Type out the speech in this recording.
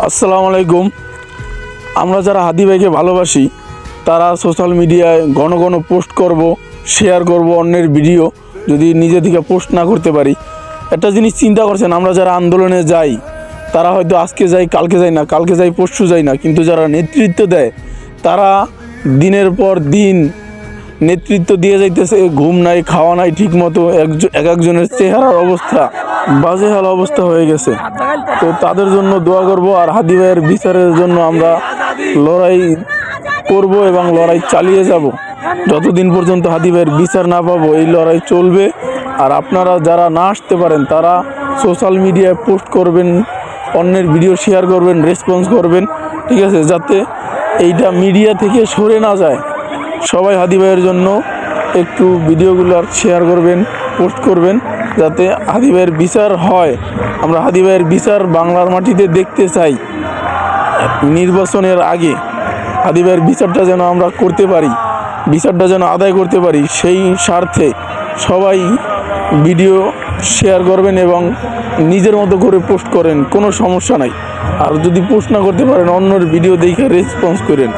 আসসালামু আলাইকুম। আমরা যারা হাদি ভাইকে ভালোবাসি তারা সোশ্যাল মিডিয়ায় ঘন ঘন পোস্ট করব, শেয়ার করব অন্যের ভিডিও, যদি নিজে থেকে পোস্ট না করতে পারি। একটা জিনিস চিন্তা করছেন, আমরা যারা আন্দোলনে যাই তারা হয়তো আজকে যাই কালকে যাই না, কালকে যাই পরশু যাই না, কিন্তু যারা নেতৃত্ব দেয় তারা দিনের পর দিন নেতৃত্ব দিয়ে যাইতেছে। ঘুম নাই, খাওয়া নাই ঠিক মতো, এক একজনের চেহারার অবস্থা বাজে হাল অবস্থা হয়ে গেছে। তো তাদের জন্য দোয়া করব, আর হাদি ভাইয়ের বিচারের জন্য আমরা লড়াই করব এবং লড়াই চালিয়ে যাব যতদিন পর্যন্ত হাদি ভাইয়ের বিচার না পাবো। এই লড়াই চলবে। আর আপনারা যারা না আসতে পারেন তারা সোশ্যাল মিডিয়ায় পোস্ট করবেন, অন্যের ভিডিও শেয়ার করবেন, রেসপন্স করবেন, ঠিক আছে, যাতে এইটা মিডিয়া থেকে সরে না যায়। সবাই হাদি ভাইয়ের জন্য একটু ভিডিওগুলো শেয়ার করবেন, পোস্ট করবেন, যাতে হাদি ভাইয়ের বিচার হয়। আমরা হাদি ভাইয়ের বিচার বাংলার মাটিতে দেখতে চাই। নির্বাচনের আগে হাদি ভাইয়ের বিচারটা যেন আমরা করতে পারি, বিচারটা যেন আদায় করতে পারি, সেই স্বার্থে সবাই ভিডিও শেয়ার করবেন এবং নিজের মতো করে পোস্ট করেন, কোনো সমস্যা নাই। আর যদি পোস্ট না করতে পারেন অন্যের ভিডিও দেখে রেসপন্স করেন।